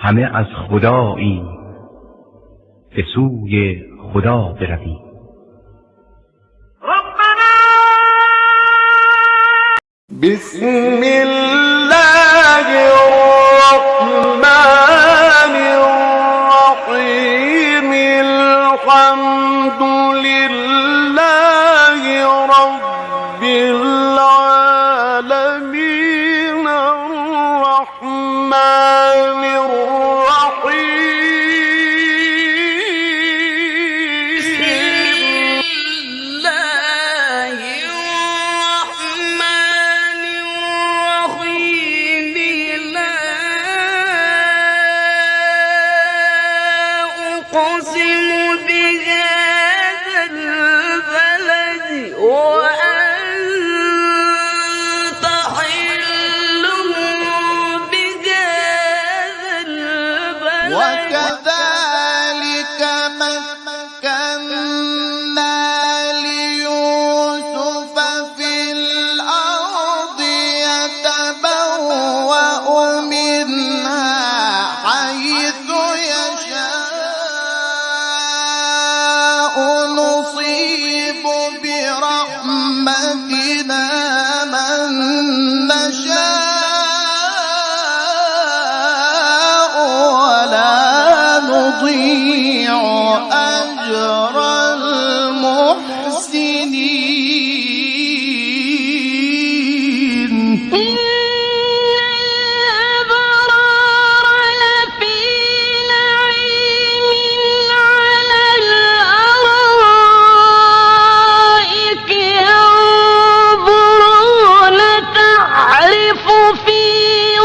همه از خدایی به سوی خدا برویم. بسم الله الرحمن الرحیم الحمد لله رب العالمین الرحمن وكذلك مكنا ليوسف في الأرض يتبوأ منها حيث يشاء نصيب برحمتنا من نشاء نضيع أجر المحسنين. إن الأبرار لفي نعيم على الأرائك ينظرون تعرف في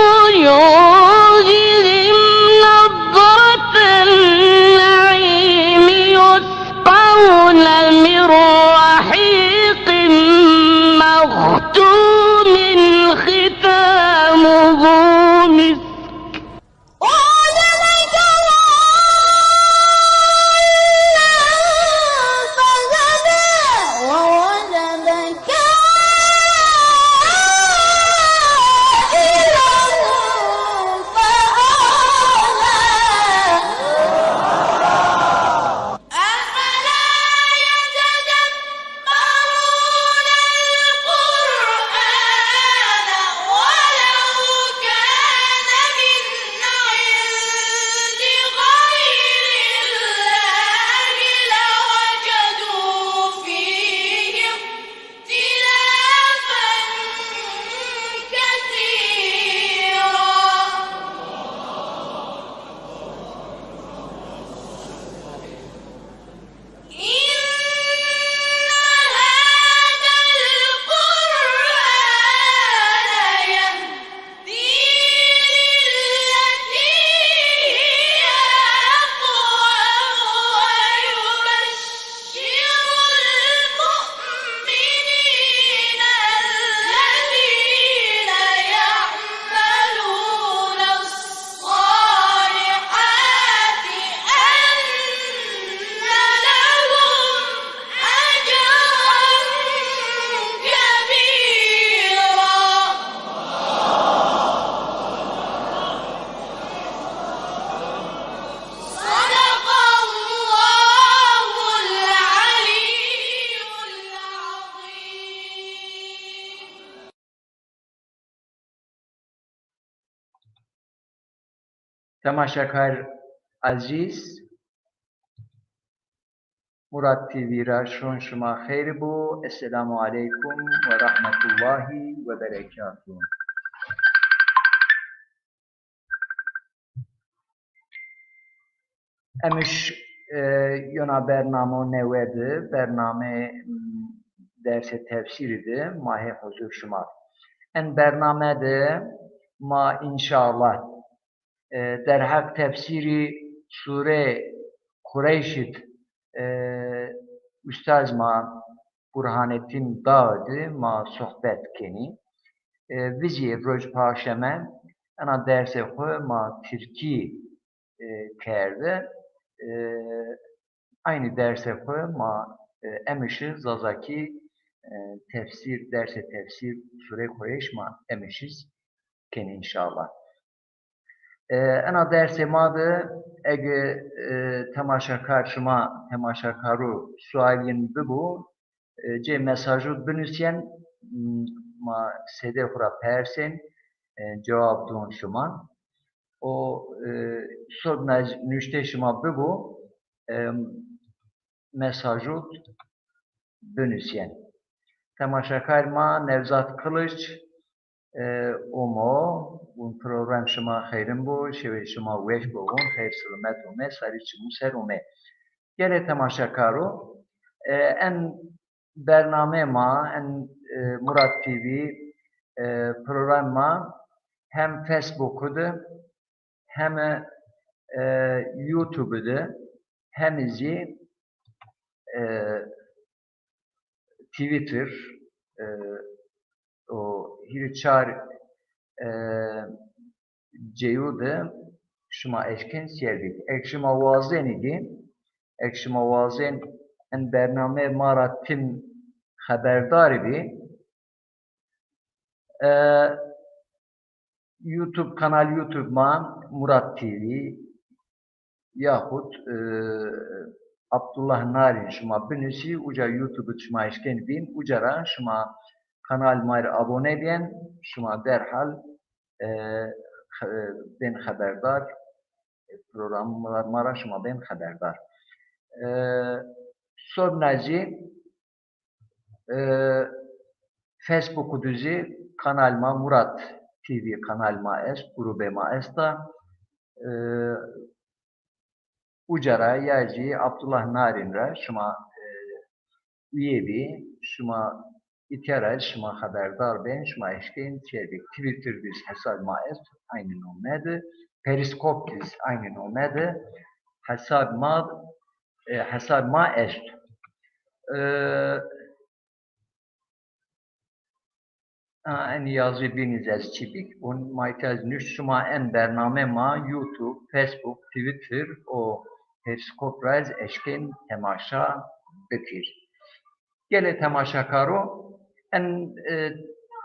وجوههم نضرة النعيم يسقون من رحيق مختوم ختامه مسك ووجدك تماشاکار عزیز، مراد تیوی را شون شما خیر بو. السلام علیکم و رحمت الله و برکاته. امش یونا برنامه نویده، برنامه درس تفسیری ده ماه حضور شما. این برنامه ده ما انشاءالله در حق تفسیری سوره قریشت استاد ما برهانالدین داودی ما صحبت کنی. ویژه روز پرشنبه انا درس خو ما ترکی کرده. aynı derse koy ma emişiz zazaki tefsir derse tefsir sure Kureyş ma emişiz ken inşallah. Ana dersi madı ege temaşakaru sualin bu ce mesajı bünüsyen ma sede hura persen cevap dun şuman o sorunaz nüşte şuma bu mesajı bünüsyen temaşakar ma Nevzat Kılıç omo un program şuma hayırın bu şevi şuma veş bu un hayır selamet ume sarı çımuser ume gele temaşakaru en bername ma en Murat TV program ma hem Facebook'udu hem YouTube'udu hem izi Twitter o hirçar ceyudu şuma eşkin serdik. Ekşima vazen idi. Ekşima vazen en bername mara tim haberdar idi. YouTube ma Murat TV yahut Abdullah Narin şuma bünüsi uca YouTube şuma eşkin bin ucara şuma kanal mar abone diyen şuma derhal ben haberdar programlar mara şuma ben haberdar. Sornazi Facebook'u düzi kanalma Murat TV kanalma es grubema esta ucara yaci Abdullah Narin'ra şuma üyevi şuma İtiyara şuma haberdar ben şuma eşkin çelik Twitter biz hesab maes aynı nomede Periskop biz aynı nomede hesab ma est en yazı biriniz ez çipik un maytaz nüş şuma en bername ma YouTube Facebook Twitter o Periskop raz eşkin temaşa bekir gele temaşa karo en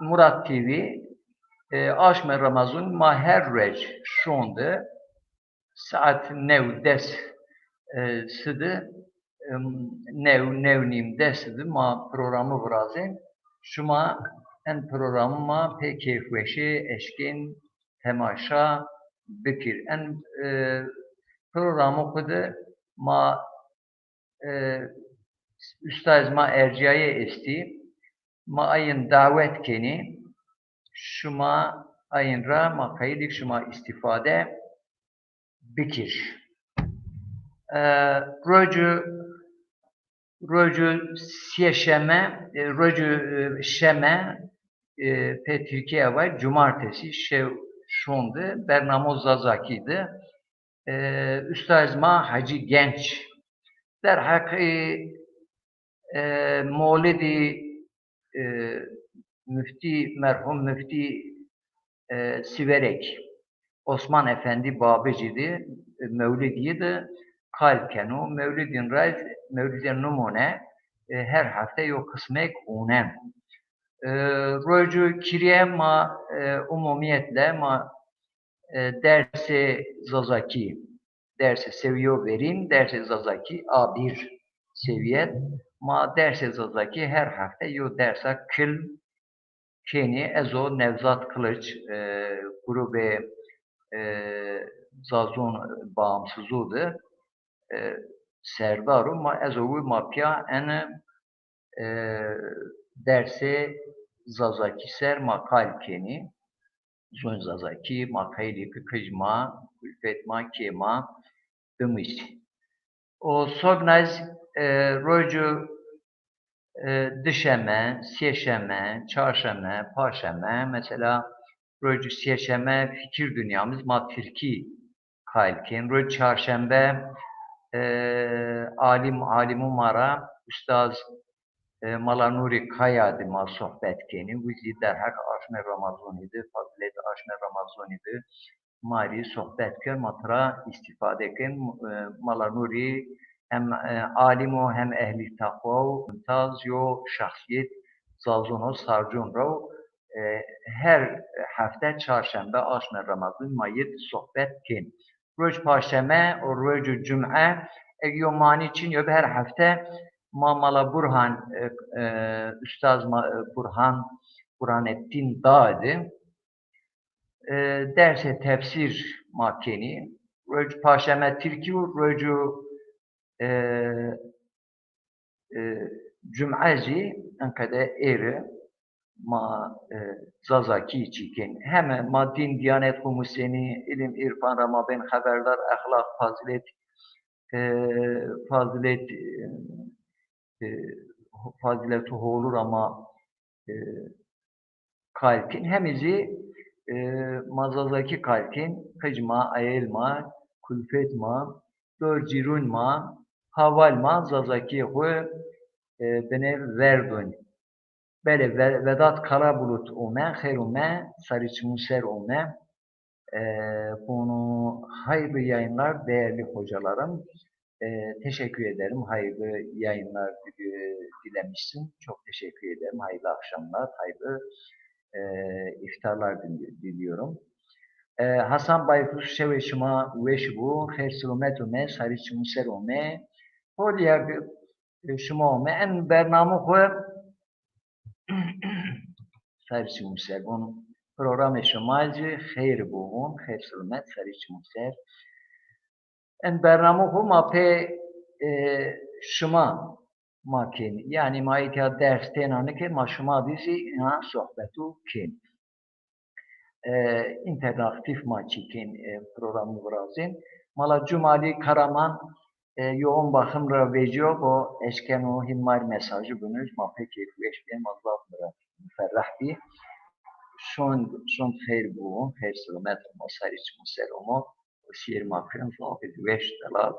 Murat TV aşmer Ramazan ma her rej şonda saat nev des sıdı nev nim desidi ma programı vrazin şuma en programı ma pe keyfveşi eşkin temaşa bikir en programı kudu ma üstaz ma erciyaya esti ma ayın davet keni şuma ayın ra ma kaydik şuma istifade bikir. Roju siyeşeme, roju şeme pe Türkiye var. Cumartesi şundu. Bernamoz Zazaki'di. Üstaz ma Hacı Genç. Derhak Mevlidi merhum müfti Siverek Osman Efendi Babeci'di. Mevlidi'ydi. Kalkenu Mevlidin numune her hafta yok kısmek unem. Roju kiriye ma umumiyetle ma dersi Zazaki dersi seviyor verin dersi Zazaki A1 seviyet ma dersi Zazaki her hafta yo dersa kıl keni ezo Nevzat Kılıç grubu Zazun bağımsızlığı serdaru ma ezovu mapya en derse Zazaki ser makal keni zon Zazaki makayli kıkıcma külfetma kema demiş. O sognaz roju dişeme, seşeme, çarşeme, paşeme mesela roju seşeme fikir dünyamız ma Türki kalken roju çarşembe alimu mara Üstaz Malanuri Kaya'dı ma sohbet keni vizi derhak Aşmer Ramazani'di fazilet Aşmer Ramazani'di mari sohbet ker matra istifade ken Malanuri hem alimu hem ehli takva mümtaz yo şahsiyet zazunu sarcun rav her hafta çarşamba aşna Ramazan mayit sohbet kin. Roj paşeme o roj cum'a egiyomani için yok her hafta Mala Burhan Üstaz Burhanettin Dağ'dı. Derse tefsir makeni. Roj paşeme Türkiye roju Cum'azi ankada eri ma zazaki çikin. Hem ma din, diyanet, humuseni, ilim, irfan, ramaben, haberdar, ahlak, fazilet olur ama kalkin hemizi mazazaki kalkin hıcma, ayelma, kulfetma, dörcirunma, havalma, zazaki hu benev verdun. Böyle Vedat Karabulut ome, herume, Sarıç Muser ome. Bunu hayırlı yayınlar değerli hocalarım. Teşekkür ederim. Hayırlı yayınlar dilemişsin. Çok teşekkür ederim. Hayırlı akşamlar, hayırlı iftarlar diliyorum. Hasan Baykuş şeveşima veşbu, hersumet ome, Sarıç Muser ome. Hol yargı şuma ome. En bernamı koy Sarıç Muser. Bunun programı şumalci, hayır buğun, hersumet, Sarıç Muser. En bernamı koy ma pe şuma makin. Yani ma itihat ders tenanı ki ma şuma dizi ina sohbetu kin. İnteraktif ma çikin programı brazin. Mala Cumali Karaman yoğun bakımra veciyor bu eşkenu himmar mesajı bunu ma peki veşbiyem Allah müferrah bi. Son hayır bu, hayır selamet olma, Sarıç Muser olma. O şiir makrim zahid veş talab.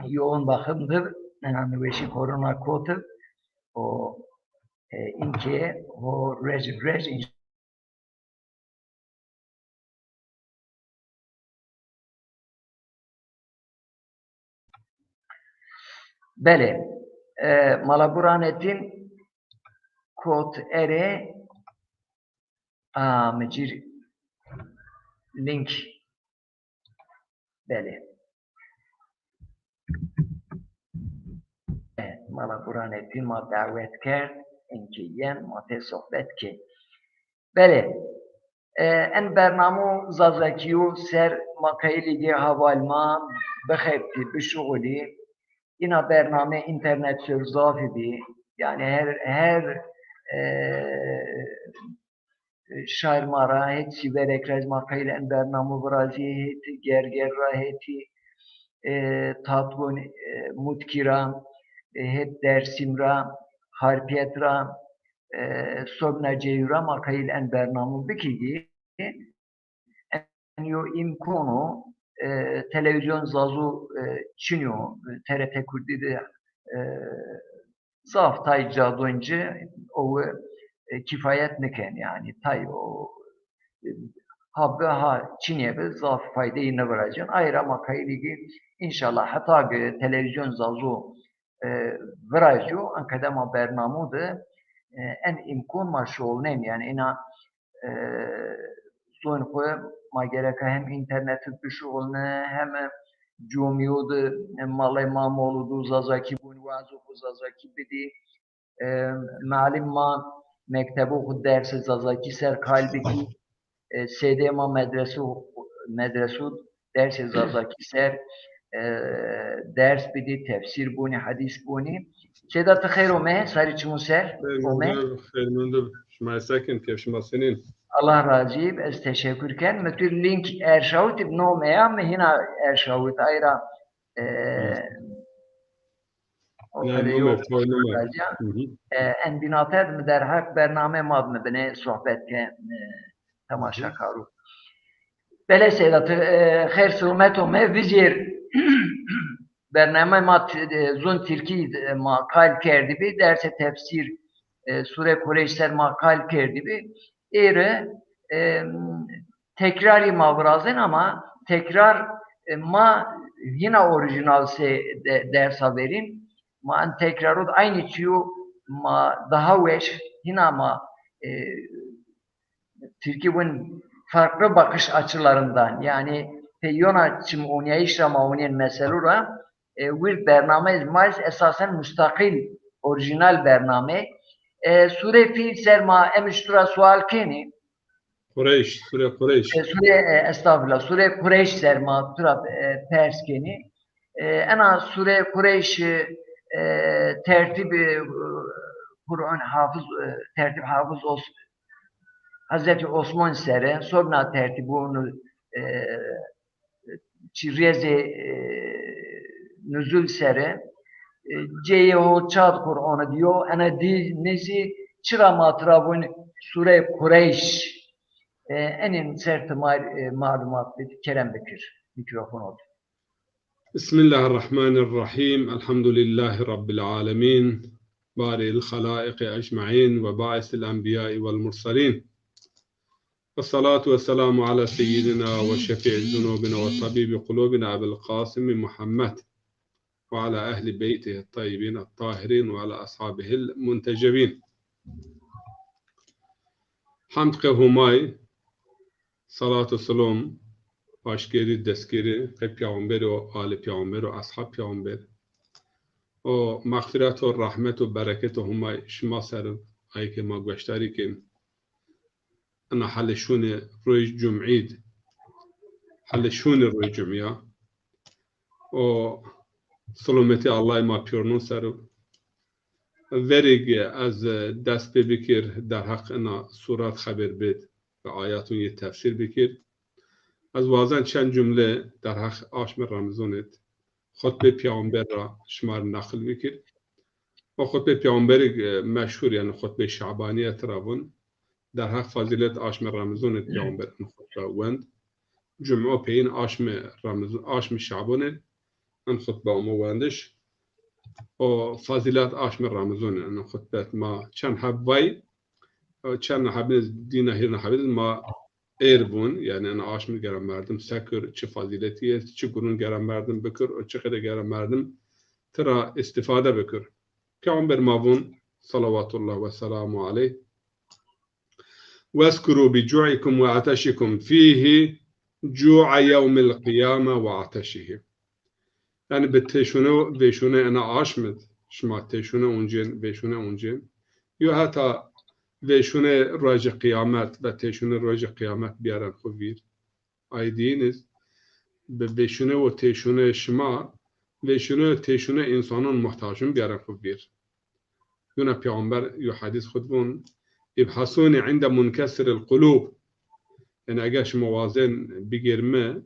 Yoğun bakımdır. Yani veşi korona kodu. O inke o rej Bele, mala Burhanettin kod ere mecir link bele. Mala Burhanettin ma davet kerd inki yen ma te sohbet ki. Bele, en bernamı zazakiyu ser makayli di havalma bexebti bişuğuli. Yine bername internet sözlafı bi. Yani her şair mara heti verek rezmakayla en bernamı braziye heti gergerra heti tatlun mutkira het dersimra harpiyetra sobna ceyura makayla en bernamı bikigi en yo imkonu televizyon zazu çiniyor TRT Kürdi'de zaf tay cadoncu o kifayet niken yani tay o habbe ha Çin'e be zaf faydayı ne vereceksin ayrı makayli inşallah hatta televizyon zazu veracı ankadema bernamudu en imkun maşolnem yani ina son koy ma gerek hem internetin pişolne hem Cumiyod malay mamoludu zazaki bunvazu zazaki bidi malim ma mektebu dersi zazaki ser kalbiki sedema medresu dersi zazaki ser ders bidi tefsir buni hadis buni Sedat خير وما Sarıç Muser خير منذ شما ساكن كيف شما سنين Allah razı olsun. Ez teşekkürken mütür link erşavut ibnomaya mı hina erşavut ayra en binater mi der hak bername mad mı bine sohbet ke tamaşa karu. Bele Sedat خير سلامت و vizir bername mat zun Türkiye makal kerdi bir derse tefsir Sure Kureyşler makal kerdi bir ere tekrari mavrazen ama tekrar ma yine orijinal se ders haberin ma tekrarud aynı çiyu ma daha veş Yine ama Türkiye'nin farklı bakış açılarından yani Peyona çim oynayışla oynayan meselura bir bername izmaiz esasen müstakil orijinal bername Sure Fil serma emiştura sual keni Kureyş, Sure Kureyş. Sure estağfurullah Sure Kureyş serma tura Pers keni ana Sure Kureyş tertibi Kur'an hafız tertip hafız olsun Hazreti Osman sere sonra tertibi onu çirreze nüzul sere ceyo çad Kur'an'ı diyor ana di nezi çıra matrabun Sure Kureyş enin sert malumat Kerem Bekir mikrofon oldu. Bismillahirrahmanirrahim. Elhamdülillahi Rabbil alemin. Bari'il halâiki ecma'in ve ba'isil enbiyâi vel mursalin. Vessalatu vesselamu ala seyyidina ve şefi'i zunubina ve tabibi kulubina Ebu'l Kasım Muhammed ve ala ehli beytihi tayyibin tahirin ve ala ashabihil muntecebin. Hamd ke humay, salatu selam, başgeri, destgeri, peygamber o ali peygamber o ashab peygamber. O mağfiret o rahmet o bereket o humay şma serv ay ke ma goştari ke ana halşuni roy cum'id halşuni roy cum'ya o salameti Allah ma piyonun serv verig az dest bikir der hak ana surat haber bid ve ayatun ye tefsir bikir az vazan çend cümle der hak aşmer ramzonet خطبه پیامبر را شمار نقل بکر و خطبه پیامبر مشهور یعنی خطبه شعبانیه ترابون در حق فضیلت آشم رمضان پیامبر این خطبه وند جمعه پین آشم شعبان این خطبه وندش و فضیلت آشم رمضان این خطبه ما چند حبوی چند حبیز دینه هیر نحبیز ما ایربون یعنی انا آشم گرم مردم سکر چه فضیلتیه چه گرون گرم مردم بکر و چه خیلی گرم مردم ترا استفاده بکر پیامبر مابون صلوات الله و سلام علیه واذكروا بجوعكم وعطشكم فيه جوع يوم القيامة وعطشه yani بتشونه وشونه انا آشمد شما تشونه اونجن وشونه اونجن یا حتی ve şunu roja kıyamet ve teşune roja kıyamet biaran xuvir aydiniz ve şunu o teşune şma ve şunu teşune insanın muhtaçın biaran xuvir yuna peygamber yu hadis xudbun ibhasuni inde munkesir el kulub yani eğer şma vazen bigirme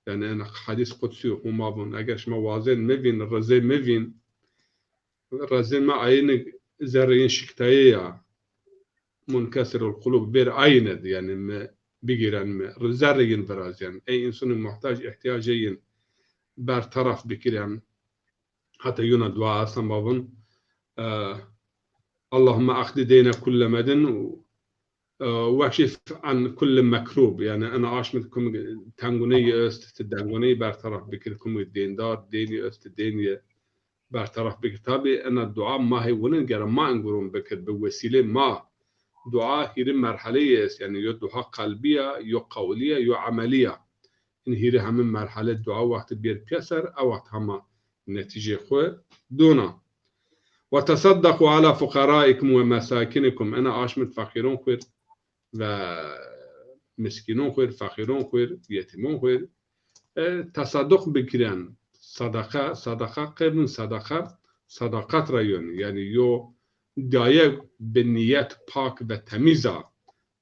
yani hadis kutsi humabun eğer şma vazen mevin razı mevin razı ma aynı zerrin şiktayı ya منكسر القلوب بير عيند يعني ما بيجران ما رزارين براز يعني أي إنسان محتاج احتياجين برطرف بكرام حتى يونا دعاء سنبابن اللهم أخذ دينا كل مدن واكشف عن كل مكروب يعني أنا عاشمتكم تنغوني أست تدنغوني برطرف بكركم الدين دار ديني أست ديني برطرف بكتابي أنا الدعاء ما هي وننقر ما انقرون بكر بوسيلة ما دعاء هي مرحلة يعني يو دعاء قلبية يو قولية يو عملية إن هي هم مرحلة دعاء وقت بير بيسر أو وقت هم نتيجة خوي دونا وتصدقوا على فقرائكم ومساكنكم أنا عاشمت فقيرون خوير ومسكينون خوير فقيرون خوير يتيمون خوير تصدق بكران صدقة قبل صدقات رأيون يعني يو دایه به نیت پاک و تمیزه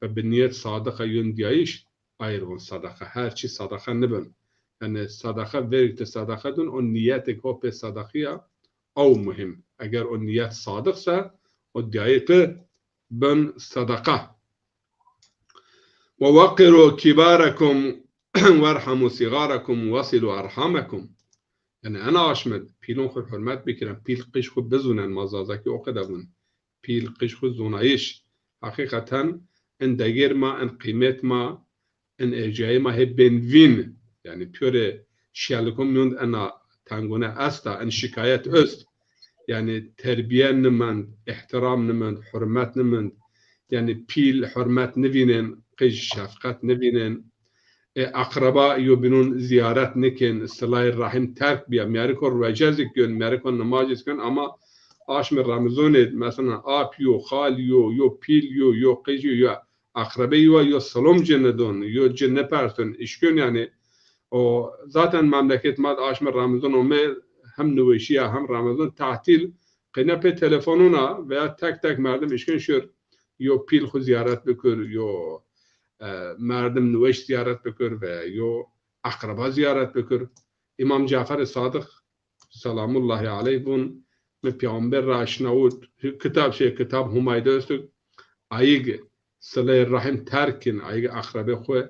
و به نیت صادقه یون دیایش ایرون صدقه هر چی صدقه نبن یعنی صدقه وریت صدقه دون اون نیت که به صدقیه او مهم اگر اون نیت صادق سه و دیایه بن صدقه و وقروا کبارکم وارحموا صغارکم وصلوا ارحامکم یعنی انا آشمد پیلون خود حرمت بکرم پیل قش خود بزونن مازازه که اوقده بون پیل قش خود زونایش حقیقتا ان دگر ما ان قیمت ما ان اجای ما هی بنوین یعنی پیوره شیالکم میوند انا تنگونه استا ان شکایت است yani terbiye nımand, ihtiram nımand, hürmet nımand, yani pil hürmet nevinin qij şefkat nevinin akraba yobinun ziyaret nekin sıla-i rahim terk biya merikor vecazik gün merikor namaz gün ama aşmir Ramazan mesela ap yo khal yo pil yo qij yo akrabe yo salom cenedon yo cennet person işgün yani o zaten memleket mad aşmir Ramazan o hem nüveşiye hem Ramazan tatil qinape telefonuna veya tek merdim işgün şur yo pil xu ziyaret bikür yo مردم نوش زیارت بکر و یا اقربا زیارت بکر امام جعفر صادق سلام الله علیه بون می پیامبر را اشنود کتاب همایده است ایگ صله رحم ترکن ایگ اقربه خو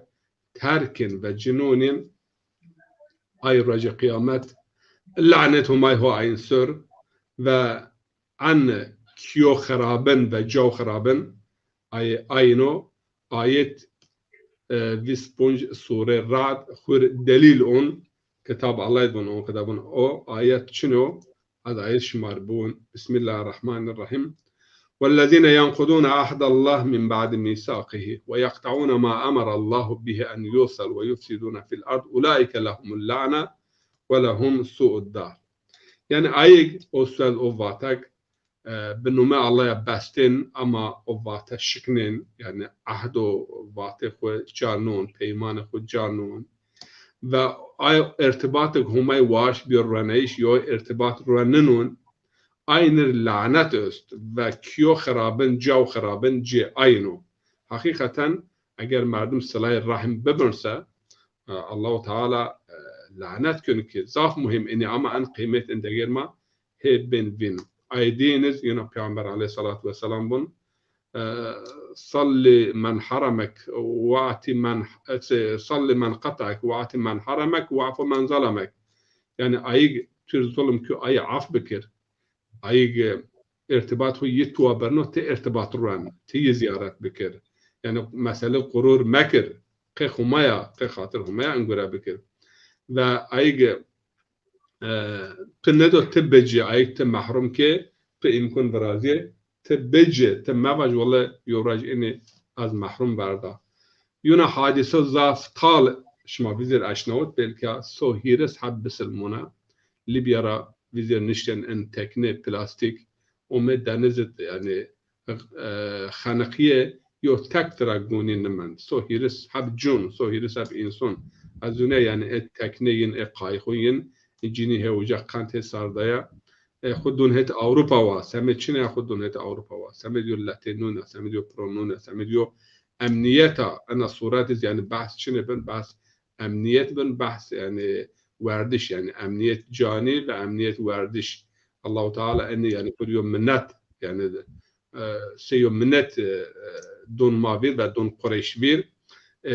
ترکن و جنونین ای رج قیامت لعنت همای ها این سر و عن کیو خرابن و جو خرابن اینو آیت ویسپونج سوره رعد خور دلیل اون کتاب الله بون اون کتابون او آیت چنو از آیت شمار بون بسم الله الرحمن الرحیم والذين ينقضون عهد الله من بعد ميثاقه ويقطعون ما امر الله به ان يوصل ويفسدون في الارض اولئك لهم اللعنه ولهم سوء الدار yani ayet o söz o vatak بنومه الله بستن اما اوات شکنن یعنی عهد و وات خو جانون پیمان خو جانون و ارتباط همه واش بیرونیش یا ارتباط رننون این لعنت است و کیو خرابن جو خرابن جی اینو حقیقتا اگر مردم صلای رحم ببرسه الله تعالی لعنت کنه که ضاف مهم اینه اما ان قیمت اندگر ما هی بین وین ايدينز ينا پیامبر علیه الصلاة والسلام بون صلي من حرمك واعطي من صلي من قطعك واعطي من حرمك واعفو من ظلمك يعني ايج تر ظلم كو اي عف بكر ايج ارتباط هو يتوا برنو تي ارتباط ران تي زيارات بكر يعني مسألة قرور مكر قي خمايا قي خاطر خمايا انقرا بكر و ايج تندو تبجي ايك تمحروم كي بإمكان برازي تبجي تمواج والله يوراج اني از محروم بردا يونا حادثة ضعف طال شما وزير اشنوت بلكا سوهيرس حب بسلمونا ليبيارا وزير نشتن ان تكني بلاستيك ومد دنزت يعني خانقية يو تك تراغوني نمن سوهيرس حب جون سوهيرس حب انسان ازونه يعني التكنيين اقايخوين جینی هوجا قانت ساردایا خودون هت اوروپا وا سمت چنه خودون هت اوروپا وا سمت یو لاتینونا سمت یو پرونونا سمت یو امنیتا انا صورت يعني بحث چنه بن بحث امنیت بن بحث يعني وردش يعني امنیت جانی و امنیت وردش الله تعالى اني يعني كل يوم منت يعني سيوم منت دون ماوير و دون قريش بير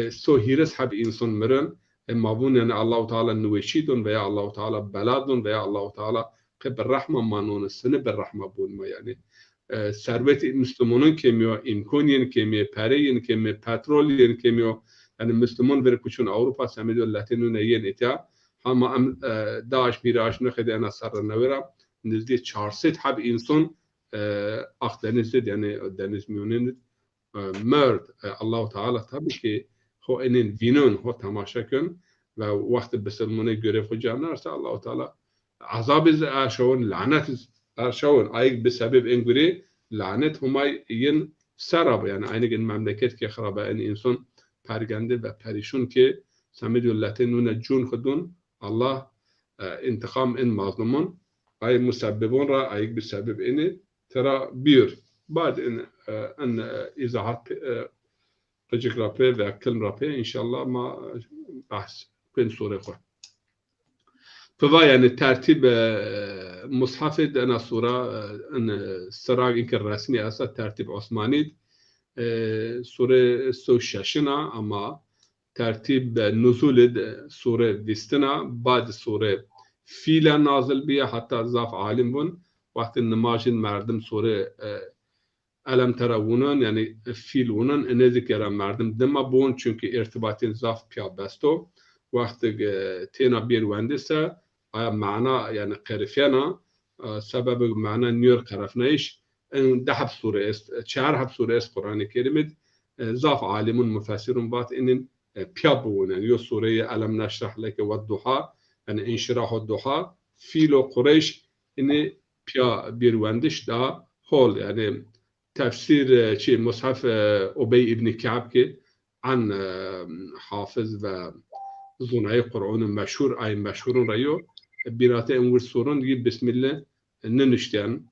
سو هيرس حب انسان مرن مابون يعني الله تعالى نوشيدون ويا الله تعالى بلادون ويا الله تعالى قبل الرحمة مانون السنة بالرحمة بون ما يعني ثروت مسلمانون كميو إمكانين كميو پارين كميو پترولين كميو يعني مسلمان بركوشون أوروبا سميدو لاتينون ين إتيا هما داعش ميراش نخد أنا سر النويرة نزدي 400 حب إنسان أخدنيز يعني دنيز ميونين مرد الله تعالى تبكي خو اینین وینون خو تماشا کن و وقت بسلمونه گره خو جمع نرسه الله تعالی عذاب ارشون لعنت ارشون ایک بسبب این گره لعنت همای این سراب یعنی اینک این مملکت که خرابه این انسان پرگنده و پریشون که سمید ولته نون جون خودون الله انتقام این مظلومون ای مسببون را ایک بسبب اینه ترا بیر بعد ان ایزاحات رجك رابي و كلم رابي إن شاء الله ما بحث بين سورة خو. فوا يعني ترتيب مصحف أنا سورة أن السراج إنك الرسمي أصلا ترتيب عثماني سورة سوشاشنا أما ترتيب نزول سورة ديستنا بعد سورة فيلا نازل بيها حتى ضعف عالم بون وقت النماذج مردم سورة علم تراونن yani fiilunun ne zikra merdem dema bun çünkü irtibatın zaf piyabesto vakti tena bir wendese aya mana yani qarifyana sebep mana nür qarafnayış ده حب سورة است چهار حب سورة است قرآن الكريم ضاف عالم مفسر بات إن بيابون يعني يو سورة ألم نشرح لك والضحى يعني انشراح الضحى فيلو قريش إن بيا بيروندش دا هول يعني تفسير شيء مصحف أبي ابن كعب كي عن حافظ و زناي قرآن مشهور أي مشهور رأيو بيرات أمور سورون يجيب بسم الله ننشتن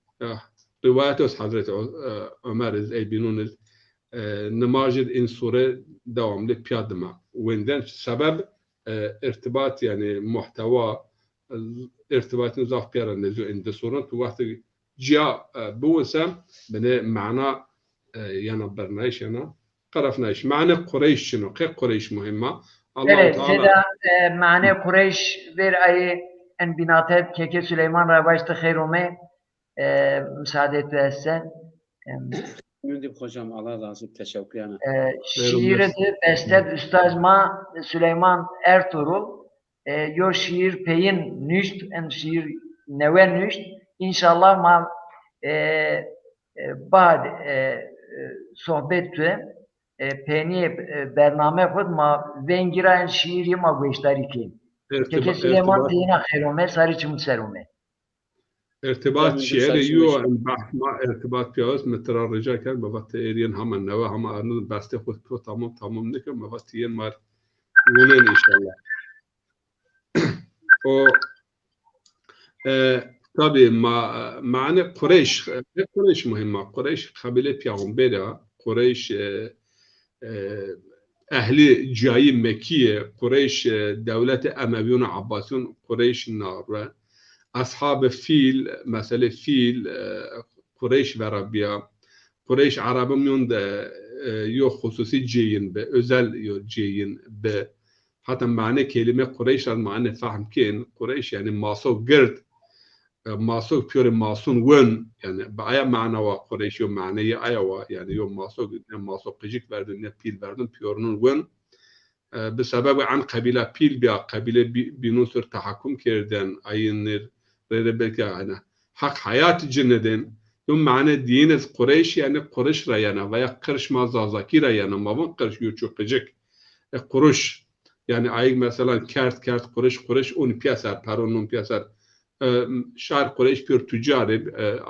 رواية حضرت عمر أي بنون نماجد إن سورة دوام لبيادما وإندن سبب ارتباط يعني محتوى ارتباط نزاف بيرا نزو إند سورة وقت جاء بوسم بنا معنى يعني برنايش يعني قرفناش معنى قريش شنو كيف قريش مهمة الله تعالى معنى قريش غير أي ان بناتات كيكي سليمان روايشت خيرومي مساعدة السن Mündip hocam Allah razı olsun. Teşekkür ederim. Şiiri de bested üstazma Süleyman Ertuğrul yo şiir peyin nüşt en şiir neve nüşt inşallah ma bad sohbet tue peni bername khud ma vengira en şiiri ma beştari ki ke Süleyman teyna khirome sari çum serume ارتباط شعر يو بحث ما ارتباط بياز متر الرجال كان بفت إيرين هم النوا هم أنو بس تخوت بو تمام نكم بفتين مار ونين إن شاء الله. و طبعا معنى قريش مهمة قريش قبيلة بيغمبرة قريش أهل جاي مكية قريش دولة أمويون عباسون قريش النار أصحاب فيل مثلا فيل قريش وربيا قريش عرب من يو خصوصي جين بأزل يو جين ب حتى معنى كلمة قريش المعنى فهم كين قريش يعني ماسو قرد ماسو بيور ماسون ون يعني بأي معنى وقريش يو معنى أيوة يعني يو ماسو قجيك بردن بيل بردن بيورنون ون بسبب عن قبيلة بيل بيا قبيلة بينوسر تحكم كردن أينر ربك أنا حق حياة جندن يوم معنى دين قريش يعني قريش ريانا ويا قرش ما زازاكي ريانا ما بون قرش يوچو قجك قرش يعني أي مثلا كارت قرش اون بياسر پرونون بياسر شهر قريش بير تجار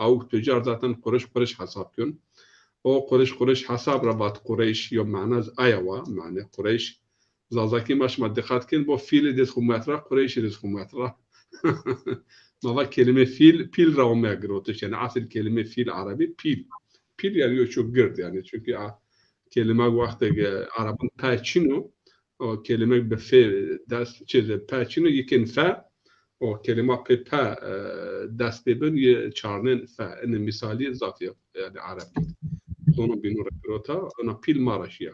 أو تجار ذاتن قرش حساب كن او قرش حساب رباط قريش يوم معنى أيوة معنى قريش زازاكي مش مدخات كن بو فيل ديس خماترا قريش ديس خماترا ما كلمة فيل راوم يقروتش يعني أصل كلمة فيل عربي فيل يعني يشو قرد يعني çünkü كلمة وقت عربان پاچینو او كلمة بفعل دست چیز پاچینو یکن فا او كلمة پا دست ببن یه چارنن فا این مثالی اضافی يعني عربي اونو بینور قروتا انا فيل مارشيا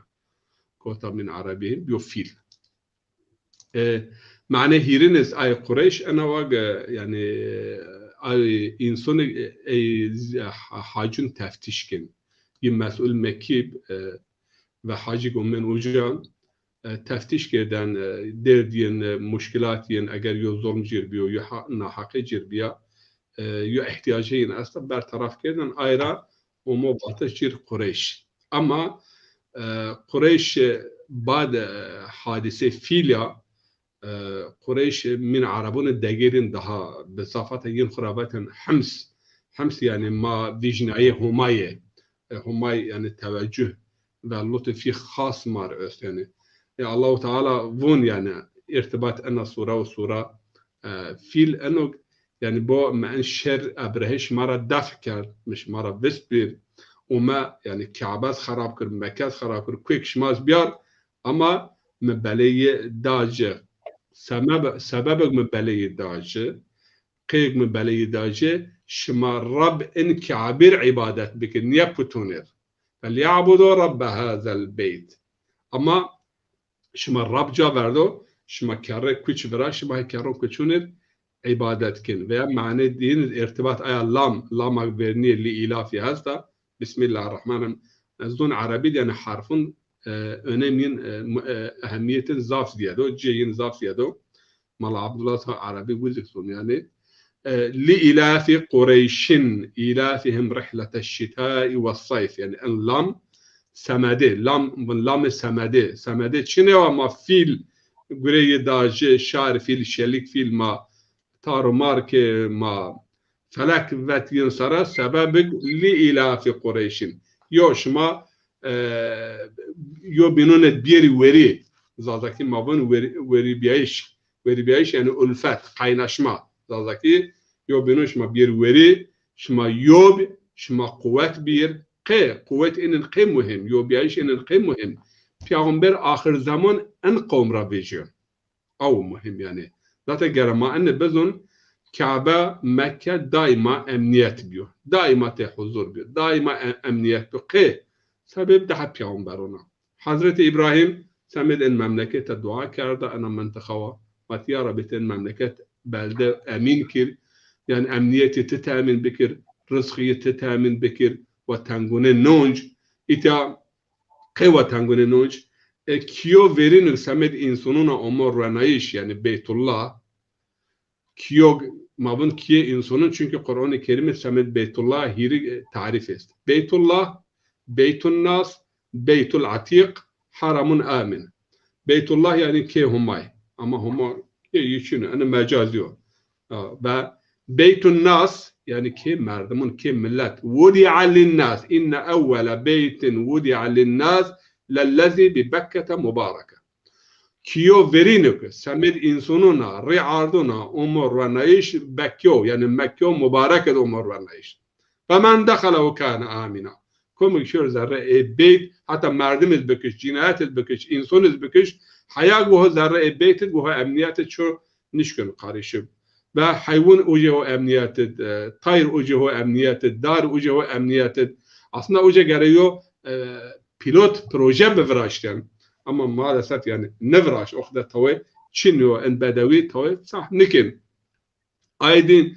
كوتا من عربي بيو فيل معنى هيرنس أي قريش أنا واقع يعني أي إنسان أي حاجون تفتيش كن يمسؤول مكيب وحاجي من وجان تفتيش كردن دردين مشكلات ين أجر يو ظلم جربيو يو ناحق جربيا يو احتياجين أصلا برطرف كردن أيرا ومو باتش جير قريش أما قريش بعد حادثة فيليا قريش من عربون الدقيرين دها بصفات ين خرابات حمس يعني ما فيجنعية هماي يعني توجه واللطف في خاص مار يعني الله تعالى فون يعني ارتباط أن صورة وصورة فيل أنه يعني بو ما انشر أبرهش مرة دفع كر مش مرة بسبير وما يعني كعباس خراب كر مكاس خراب كر كويك شماس بيار أما مبالية داجة سبب مبالي داجة قيق مبالي داجة شما رب إن كعبير عبادات بكن يبتونر فليعبدوا رب هذا البيت أما شما رب جاوردو شما كاره كوش برا شما كارو كوشونر عبادات كن ويا معنى دين الارتباط أي لام أكبرني اللي إلافي هذا بسم الله الرحمن الرحيم أظن عربي يعني حرفون önemli ehemmiyetin zaf ziyado, ceyin zaf ziyado. Mal Abdullah Arabi vüzüksun yani لإلاف قريش إلافهم رحلة الشتاء والصيف يعني اللام سمده لام سمده چنه و ما فیل گره داجه شار فیل شلیک فیل ما تارمار که ما فلک وتین سرا سبب لإلاف قريش يو شما يو بينون بيري وري زازاكي ما بون وري بيايش يعني ألفت قايناشما زازاكي يو بينون شما بير وري شما يوب شما قوت بير قوت إن القيم مهم يو بيايش إن القيم مهم پیغمبر آخر زمان ان قوم را بيجيون أو مهم يعني ذات جرما أن بزن كعبة مكة دائما أمنيات بيو دائما حضور بيو دائما أمنيات بيو سبب ده پیغمبرنا حضرت إبراهيم سمد إن مملكة الدعاء كرده أنا منتخوا وثيارة بتن مملكة بلدة أمين كير يعني أمنية تتأمن بكر رزقية تتأمن بكر وتنقون النونج إتا قوة تنقون النونج كيو فيرين سمد إنسانون أمور رنايش يعني بيت الله كيو ما بون كي إنسانون çünkü Kur'an-ı Kerim'e سمد بيت الله هيري تعريف است بيت الله بيت الناس بيت العتيق حرم آمن بيت الله يعني كي هماي أما هما يشنو أنا مجازيو بيت الناس يعني كي مردمون كي ملت ودع للناس إن أول بيت ودع للناس للذي ببكة مباركة كيو فيرينك سمد إنسانونا رعاردونا أمور ونعيش بكيو يعني مكيو مباركة أمور ونعيش فمن دخله كان آمنا كم يشير ذره بيت حتى مردم البكش جنايات البكش إنسان البكش حياة جوه ذره بيت جوه أمنيات شو نشكن قارشب و حيوان وجهه أمنيات طير وجهه أمنيات دار وجهه أمنيات أصلا وجه جريو بيلوت بروجي بفراشتن أما مالسات يعني نفراش أخذ توي شنو إن بدوي توي صح نكن أيدين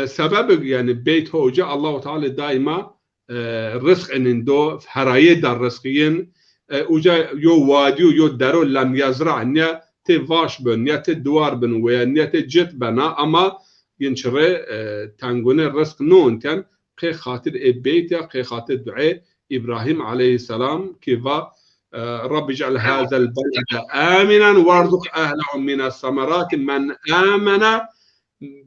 سبب يعني بيت هو جاء الله تعالى دائما رزق إندو هراية در رزقين وجا يو واديو يو درو لم يزرع نيا تواش بن نيا تدوار بن ويا نيا تجت بنا أما ينشره تنقون الرزق نون كان قي خاطر بيت قي خاطر دعاء إبراهيم عليه السلام كيفا رب اجعل هذا البلد آمنا وارزق أهله من الثمرات من آمن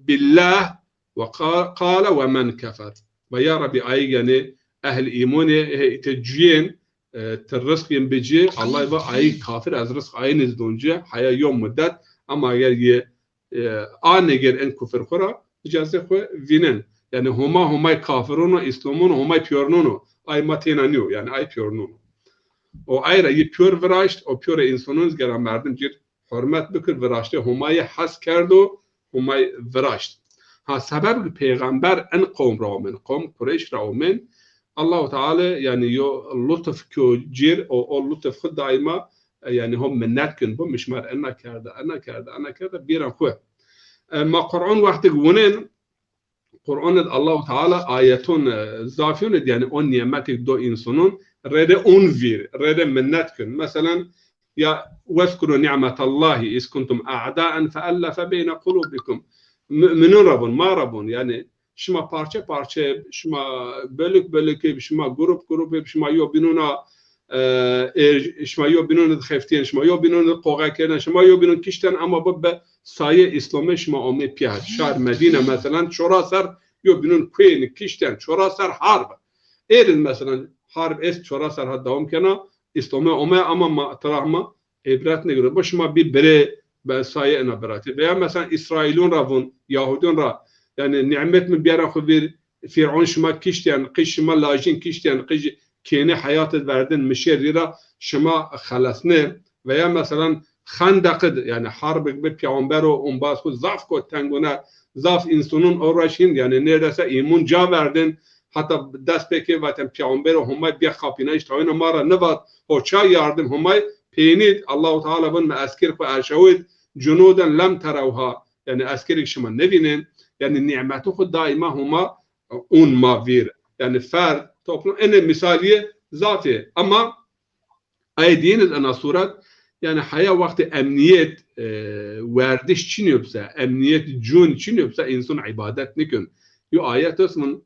بالله وقال ومن كفر ويا ربي أي يعني أهل إيمانه تجين الرزق ينبجي الله يبا أي كافر از رزق أي نزدونجي حيا يوم مدت أما ي آنجر إن كفر خورا إجازة خو فينن يعني هما كافرون إسلامون هما بيورنون أي ماتينانيو يعني أي بيورنون و أي رأي بيور فراشت أو بيور إنسانون زجرا مردم جير حرمت بكر فراشته هما يحس كردو هما فراشت ها سبب پیغمبر ان قوم را من قوم قریش را من الله تعالی يعني يو لطف كو جير او لطف خد دائما يعني هم منت كن بو مش مر انا كذا بيرن خو ما قرآن وقت قونن قرآن الله تعالى آياتون زافيون يعني اون نعمتك دو انسانون رد اون فير رد منت كن مثلا يا واذكروا نعمة الله إذ كنتم أعداء فألف بين قلوبكم منون رابون ما رابون يعني شما parça شما bölük شما grup شما يو بينونا شما يو بينون خفتين شما يو بينون قوقا كردن شما يو بينون كشتن اما بب سایه اسلامي شما اومي پیاد شهر مدينة مثلا چورا سر يو بينون كوين كشتن چورا سر حرب ايرن مثلا حرب اس چورا سر ها دوام كنا اسلامي اومي اما ما تراهما عبرت نگره با شما بي بره به سایه انا براتی بیا مثلا اسرائیلون راون یهودون را yani nimet mi bir خبر فرعون شما کشتن قش شما لاجین کشتن قش کینه حیات verdin مشریرا شما خلاصنه و یا مثلا خندق yani harb به پیامبر و اون باز خود ضعف کو تنگونه ضعف انسانون اوراشین yani neredeyse imun ca verdin hatta dest peki vaten پیامبر و همه بیا خاپینایش تا اینا ما را نواد و چا yardım همه پینید الله تعالی بن اسکر کو ارشوید جنودا لم تروها يعني اسكرك شما نبينن يعني نعمته خود دائما هما اون ما فير يعني فرد توبلون ان مثاليه ذاتي اما اي دين انا صورت yani haya vakti emniyet verdiş için yoksa, emniyet cun için yoksa insan ibadet nikun. Yu ayet ismin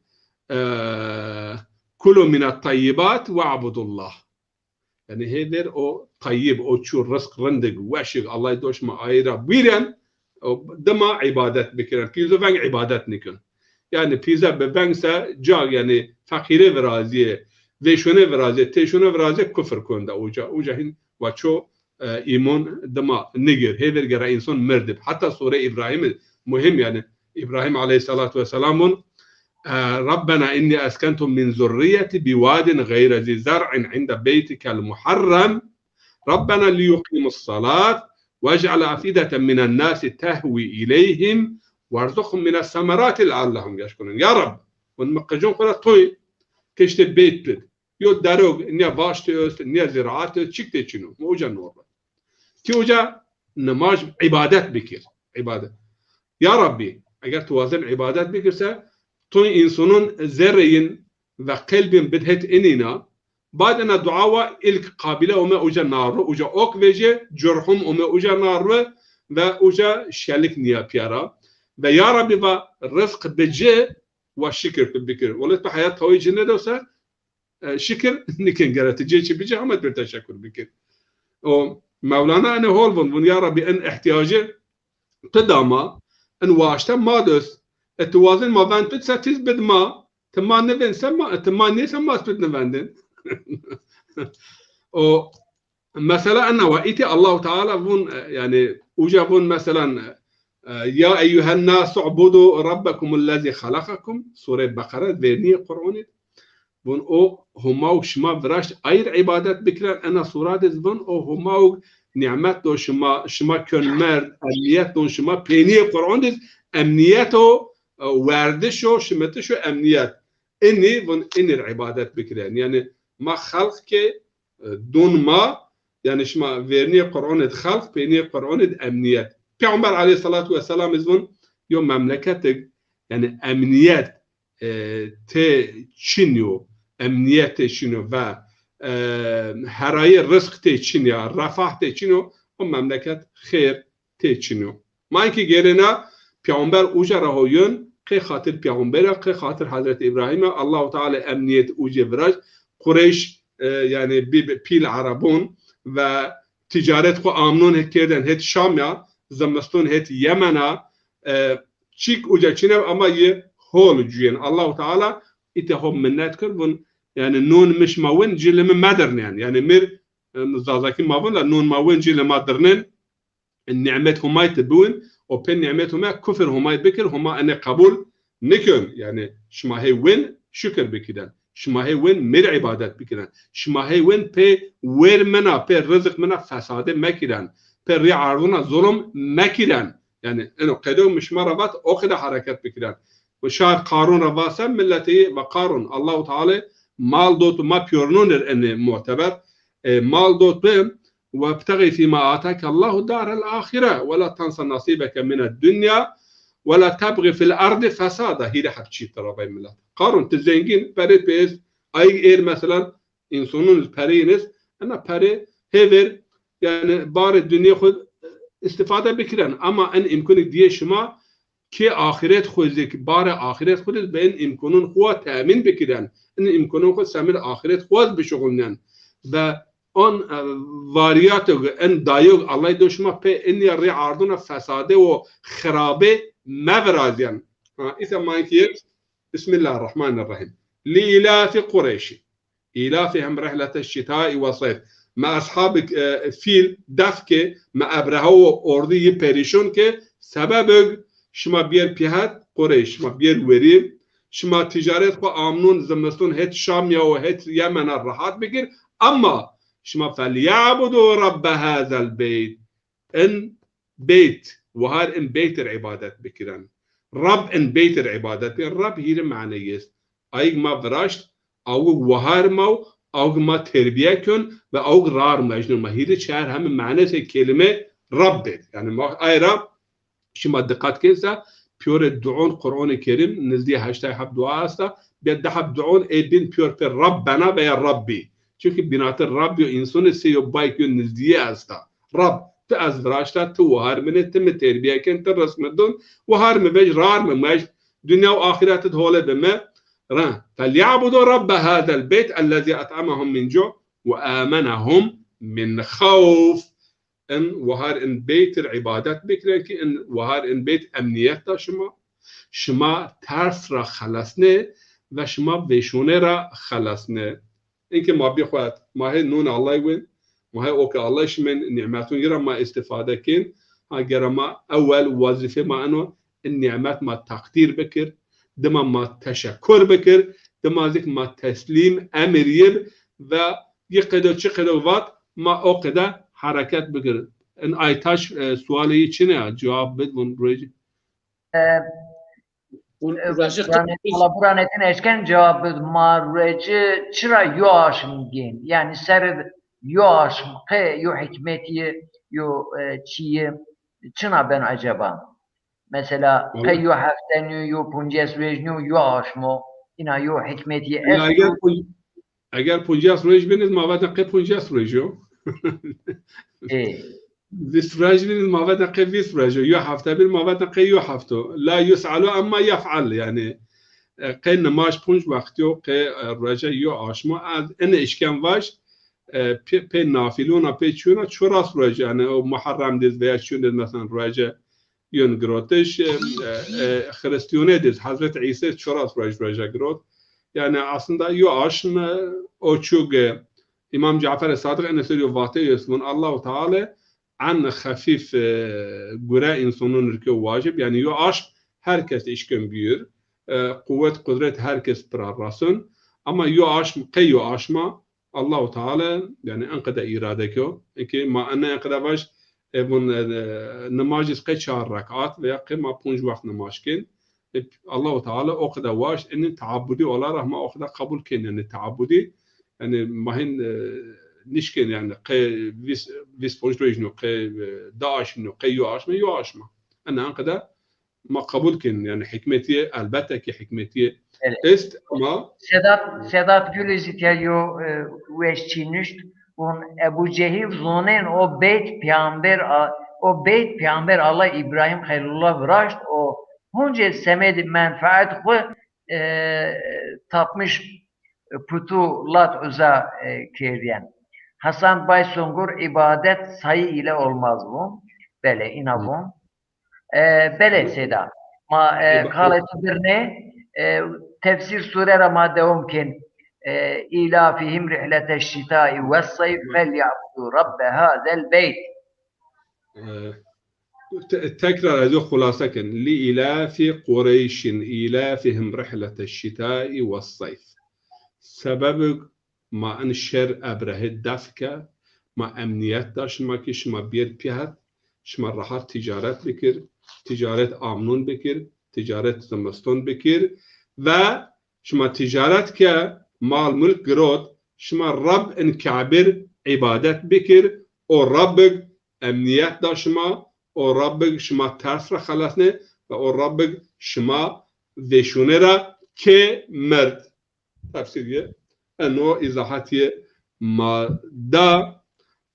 kulu minat tayyibat ve abudullah. Yani hever o tayyib, o çur rızk rındık, veşik, Allah'ı doşma ayıra bilen, dama ibadet bikiren. Pizo veng ibadet nikun. Yani piza bevengse cag yani fakire veraziye, veşone veraziye, teşone veraziye küfür konda uca. Uca hin vaço iman dama nigir. Hever gera insan merdib. Hatta sure İbrahim mühim yani. İbrahim aleyhissalatu vesselamın ربنا إني أسكنت من ذريتي بواد غير ذي زرع عند بيتك المحرم ربنا ليقيموا الصلاة واجعل أفئدة من الناس تهوي إليهم وارزقهم من الثمرات لعلهم يشكرون يا رب ونمقجون قرأ توي كشت بيت بد يو داروغ إني باشت أست إني زراعات تشيك تشينو موجا نور كي وجا نماج عبادات بكير عبادة يا ربي أجر توازن عبادات بكير سا توي إنسانون زرين وقلبين بدهت إننا بعد أن دعوة إلك قابلة وما أوجا نار وجا أوك وجه جرحهم وما أوجا نار وأوجا شالك نيا بيارا ويا ربي ورزق بجه وشكر بكر ولت بحياة هوي جنة دوسا شكر نكن قرأت جيش بجه هم تشكر بكر ومولانا أنا هولفون يا ربي أن احتياجه قدامه أن واشته ما دوس التوازن ما بين بتسا تثبت ما تما نفن سما تما نيسا ما تثبت نفندن مثلا أن وإيتي الله تعالى بون يعني وجابون مثلا يا أيها الناس اعبدوا ربكم الذي خلقكم سورة بقرة ذهنية قرآنية بون أو هما وشما براش أير عبادات بكرا أنا سورة بون أو هما نعمت دو شما كن مرد أمنيات دو شما بينية قرآنية أمنياتو وردشو شمتشو أمنيات إني بون إني العبادات بكرا يعني ما خلق كي دون ما يعني شما فيرني قرآن خلق بيني قرآن أمنيات پیامبر عليه الصلاة والسلام يزون يوم مملكتك يعني أمنيات تشينيو أمنيات تشينيو و هراي رزق تشينيو رفاه تشينيو ومملكت خير تشينيو ما إنكي غيرنا پیامبر اوجا رهویون قی خاطر پیامبر قی خاطر حضرت إبراهيم الله تعالى أمنيت اوجا براج قريش يعني بيل عربون و تجارت خو آمنون کردن هت شامیا زمستون هت یمنا چیک اوجا چینه اما یه هول جوین الله تعالى اتهم منت کردن يعني نون مش ماون جلم مدرن يعني مر زازاكي ماون لا نون ماون جلم مدرنن النعمت هما يتبون وبين نعمتهما كفر هما بكر هما أنا قبول نكن يعني شما هي وين شكر بكدان شما هي وين مر عبادات بكدان شما هي وين بي وير منا بي رزق منا فساد مكدان بي ريعارضنا ظلم مكدان يعني إنه قدوم مش مرات أخذ حركات بكدان وشاهد قارون رباسا ملتي وقارون الله تعالى مال دوت ما بيورنون إن معتبر مال دوت بهم وابتغي فيما آتاك الله دار الآخرة ولا تنسى نصيبك من الدنيا ولا تبغي في الأرض فسادا هي لحب شيء ترى بين ملات قارون تزينجين بريد بيز أي إير مثلا إنسانون البرينس أنا بري هيفر يعني بار الدنيا خد استفادة بكران أما أن إمكانك دي شما كي آخرت خودك بار آخرت خود بين إمكانون خوا تأمين بكران أن إمكانون خود سامر آخرت خود بشغلنن و آن واریات ان دایوگ الله دوشما په ان ری عردون فساده و خرابه مبرازیان اسم مايكير بسم الله الرحمن الرحيم لإلاف قريش إلافهم رحلة الشتاء والصيف مع أصحاب فيل دفكه مع أبرهة وأرضي بريشون که سبب شما بير بيهات قريش شما بير وريم شما تجارت خو آمنون زمستون هت شام یا و هت یمن راحت بگیر اما شما فليعبدوا رب هذا البيت ان بيت وهذا ان بيت العبادات بكران رب ان بيت العبادات الرب هي معنى يس اي ما براشت او وهار مو او ما تربيه كن و او رار مجنون ما هي شهر هم معنى كلمه رب يعني ما اي رب شما دقت كنسا بيور الدعون قرآن الكريم نزدي هاشتاج حب دعاء استا بيد حب دعون اي بين بيور في ربنا و ربي چونکه بینات رب یا انسان سه یا بایک یا نزدیه است رب تأز فراشتا تو هار من تم تربية كنت الرسم الدون وهار مبج رار ممج دنيا وآخرات تهولة بما ران فليعبدوا رب هذا البيت الذي أطعمهم من جوع وآمنهم من خوف ان وهار ان بيت العبادات بكرنك ان وهار ان بيت امنيت شما ترس را خلصنه و شما بشونه را خلصنه اینکه ما بخواد ما هی نون الله وين ما هي اوكي الله شمن نعمتون يرى ما استفاده كين اگر ما اول وظيفه ما انه النعمات ما تقدير بكر دما ما تشكر بكر دما ذيك ما تسليم امر يب و يقدر چقدر وقت ما اوقدا حرکت بکر. این آیتاش سوالی چنه جواب بدون روی buran etin eşken cevabı marreci çıra yoğaşım gen. Yani ser yoğaşım ke yo hikmeti yo çiğ çına ben acaba. Mesela ke yo hafteni yo punces rejnu yoğaşmo ina yo hikmeti اگر punces rej beniz mavata ke punces rejo. ويسفراج المواد نقي ويسفراج يحفظ بالمواد نقي يحفظ لا يسأل أما يفعل يعني قين نماش بونج وقتيو قي الرجاء يو عشما إن إشكال واش بي نافلونا بي تشونا شراس رجاء يعني محرم ديز بيا شون ديز مثلا رجاء يون جروتش خريستيوني ديز حضرت عيسى شراس رجاء جروت يعني أصلا يو عشما أوتشوج إمام جعفر الصادق أن سيريو فاتي يسمون الله تعالى عن خفيف قراء إنسانون ركو واجب يعني يو عشم herkes işken büyür kuvvet kudret herkes prarasın ama يو عشم قي يو عشما الله تعالى يعني أنقذ إرادكو إنك ما أنا أنقذ باش بون نماجس قي 4 ركعات veya قي ما بونج وقت نماجكين الله تعالى أقد واش إن تعبدي ولا رحمة أقد قبول كين يعني تعبدي يعني ما هن نشكن يعني قي فيس بونجلوج نو قي داعش نو قي يواش ما أنا أنقذ ما قبول كين يعني حكمتي البته كي حكمتي است ما Sedat Gülüzityo veşçinüşt un Ebu Cehil zonen o beyt peygamber Allah İbrahim Halilullah vraşt o hunce semedi menfaat bu tapmış putu lat uza keriyen. Hasan Bay Sungur ibadet sayı ile olmaz bu. Bele inavun. Bele seda. Ma kaleti ne? Tefsir surera ma devamken ilafihim rihlete şitai ve sayf felyabdu rabbe hazel beyt. تكرار هذه خلاصة كان لإلاف قريش إلافهم رحلة الشتاء والصيف سبب ما انشر أبره الدفكة ما أمنيات داش ما كش ما بير بيهات شما راحت تجارت بكر تجارت آمنون بكر تجارت زمستون بكر و شما تجارت که مال ملك گرود شما رب ان كعبر عبادت بكر او رب أمنيات داش ما او رب شما ترس را خلاصنه و او رب شما وشونه را که مرد تفسیریه انو ازاحاتیه ما دا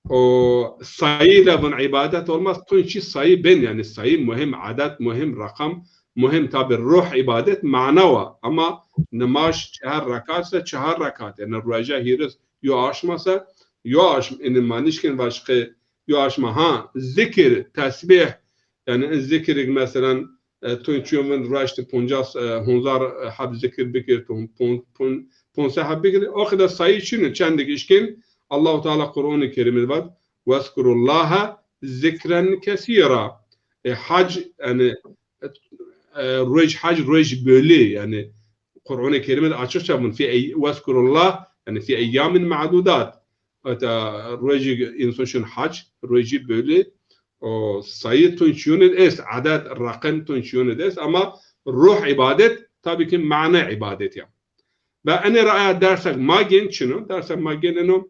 او sayı لبن عبادت olmaz تونشي sayı ben yani sayı مهم عدد مهم رقم مهم tabi ruh ibadet manawa ama namaz 4 rekatsa 4 rekat yani raja hiris yo aşmasa yo aşm in manişken başka yo aşma ha zikir tesbih yani zikir mesela tunçumun rajt 50 hab zikir bikir tun 50 hab bikir o kadar sayı için çendik işkin Allah Teala Kur'an-ı Kerim'de var veskurullaha zikran kesira hac yani روج حج روج بولي يعني القرآن الكريم أشرح من في واذكر الله يعني في أيام معدودات روج إنسان حج روج بولي sayı tunçiyoned es عدد رقم tunçiyoned es ama ruh ibadet tabii ki mana ibadet ya ve ana ra'ya dersek magen çino dersek magen eno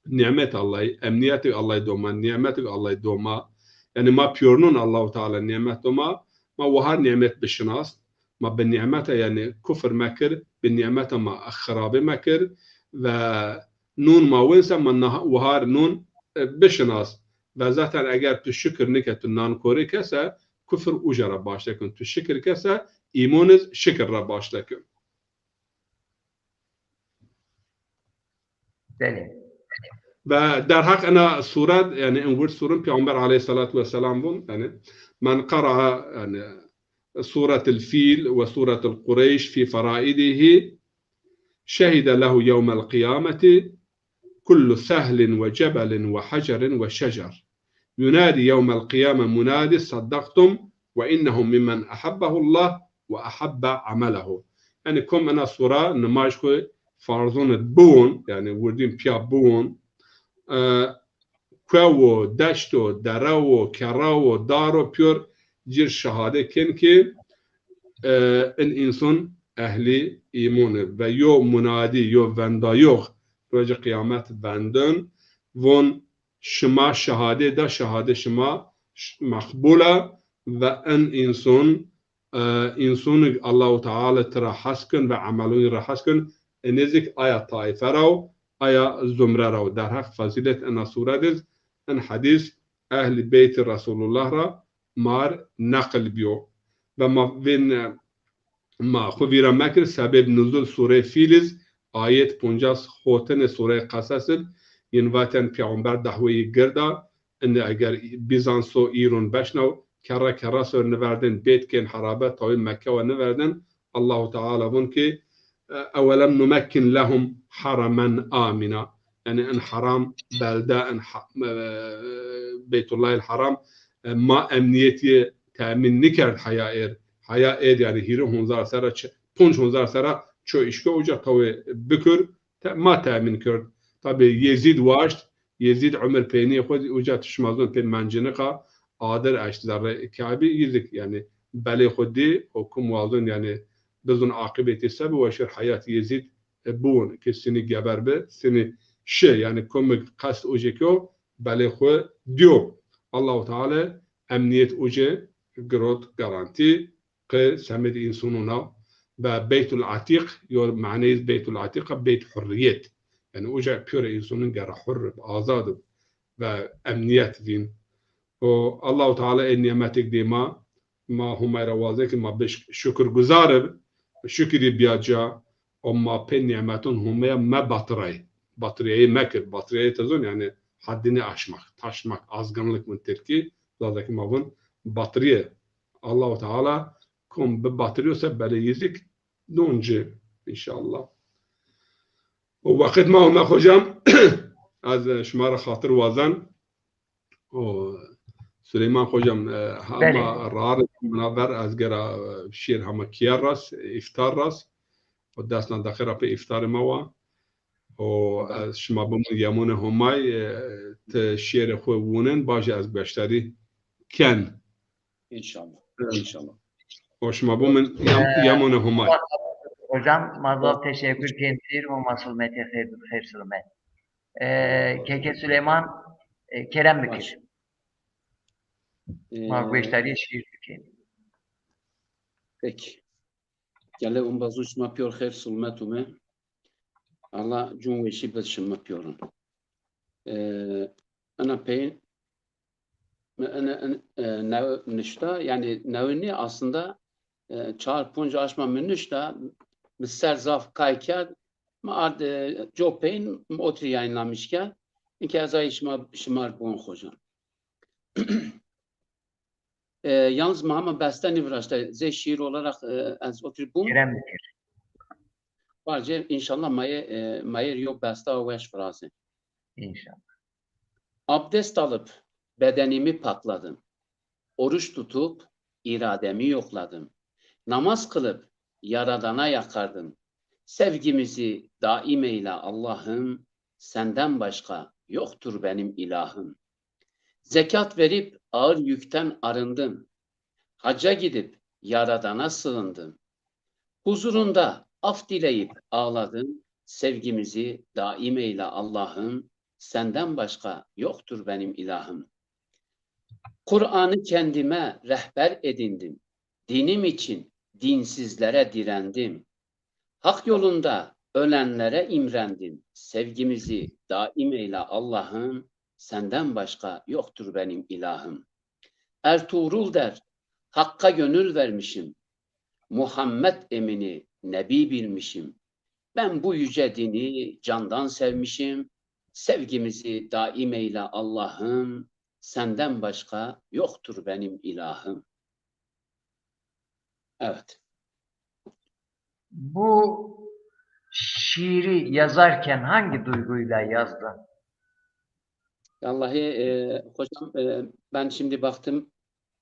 nimet Allah emniyeti Allah doma nimeti Allah doma yani ma piyonun Allah Teala nimet doma ما وهار نعمت بشناس ما بالنعمته يعني كفر مكر بالنعمته ما خراب مكر ونون ما وينسى من وهار نون بشناس ve zaten eğer tu şükür nike tu nankori kese küfür ujara başlakın. Tu şükür kese imanız şükürra başlakın. Beli. ve در حق أنا سورة يعني إنقول سورة بيعمر عليه الصلاة والسلام بون يعني من قرأ يعني سورة الفيل وسورة القريش في فرائده شهد له يوم القيامة كل سهل وجبل وحجر وشجر ينادي يوم القيامة منادي صدقتم وإنهم ممن أحبه الله وأحب عمله يعني كم أنا سورة نماجكو فرضون بون يعني وردين بيا بون که و دشت و دره و کره و دار و پیور جیر شهاده کن که این انسان اهلی ایمونه و یو منادی یو وندایوخ روز قیامت وندن وون شما شهاده دا شهاده شما مقبوله و این انسان الله تعالی ترا حسکن و عملون را حسکن نزدیک آیا طایفه رو آیا زمره رو در حق فضیلت انا سورت ان حدیث اهل بیت رسول الله را مار نقل بیو و ما خویرا مکر سبب نزول سوره فیلز آیت 50 خوتن سوره قصص این واتن پیامبر دعوی گردا ان اگر بیزانس و ایران بشنو کره سر نوردن بیت کن حرابه تاوی مکه و نوردن الله تعالی بون که أولم نمكن لهم حرما آمنا يعني أن حرام بلدة أن بيت الله الحرام ما أمنيتي تأمين نكرد حياة إيد يعني هيرو هنزار سرا پونج هنزار سرا چو إشكو وجا توي بكر ما تأمين كرد طبعا يزيد واشت يزيد عمر بيني خود وجا تشمازون بين منجنقة قادر أشتدار كعبي يزيك يعني بلي خودي حكم واضن يعني بزن عاقبة السبب وشر حياة يزيد بون كسني جبر به سني شيء يعني كم قصد أوجيكو بالخو ديو الله تعالى أمنية أوجي جرود جارانتي ق سمد إنساننا ببيت العتيق يور معنى بيت العتيق بيت حرية يعني أوجي بيور إنسان جرا حر آزاد وأمنية دين والله تعالى إن نعمتك ديما ما هم روازك ما بش شكر جزارب شکری بیاجا اما پی نعمتون همه ما بطریه مکر بطریه تزون یعنی حدینی taşmak azgınlık من ترکی لذلك ما بون بطریه الله تعالی کم به بطریه سب بله یزیک دونجه انشاءالله و وقت ما هم خوشم از شمار خاطر وازن و سليمان خوجم هما رار منور از گرا شیر هما کیار راس افطار راس و دستنا داخل به افطار ما و از شما بمون یمون همای شیر خو وونن باشه از بشتری کن İnşallah. و شما بمون یمون همای Hocam mazal teşekkür kendir ve masıl mete hayır sılmet. Keke Süleyman Kerem Bükür. Mağbeşleri şiir Bükür. Peki. Gele bazuş yapıyor hayır sılmetume. Allah cumhuriyeti başım yapıyorum. Ana peyn nişta yani nevni aslında çarpınca aşma nişta misal zaf kayker ma jo peyn otri yayınlamışken iki azay şımar bon hocam. Yalnız Muhammed Bestani Vraj'da şiir olarak az oturup bu Kerem Bükür. Varca inşallah mayer yok besta ve frase. İnşallah. Abdest alıp bedenimi pakladım. Oruç tutup irademi yokladım. Namaz kılıp Yaradan'a yakardım. Sevgimizi daim eyle Allah'ım. Senden başka yoktur benim ilahım. Zekat verip ağır yükten arındım. Hacca gidip Yaradan'a sığındım. Huzurunda af dileyip ağladım. Sevgimizi daim eyle Allah'ım. Senden başka yoktur benim ilahım. Kur'an'ı kendime rehber edindim. Dinim için dinsizlere direndim. Hak yolunda ölenlere imrendim. Sevgimizi daim eyle Allah'ım. senden başka yoktur benim ilahım. Ertuğrul der, Hakk'a gönül vermişim. Muhammed emini nebi bilmişim. Ben bu yüce dini candan sevmişim. Sevgimizi daim eyle Allah'ım. Senden başka yoktur benim ilahım. Evet. Bu şiiri yazarken hangi duyguyla yazdı? Vallahi hocam ben şimdi baktım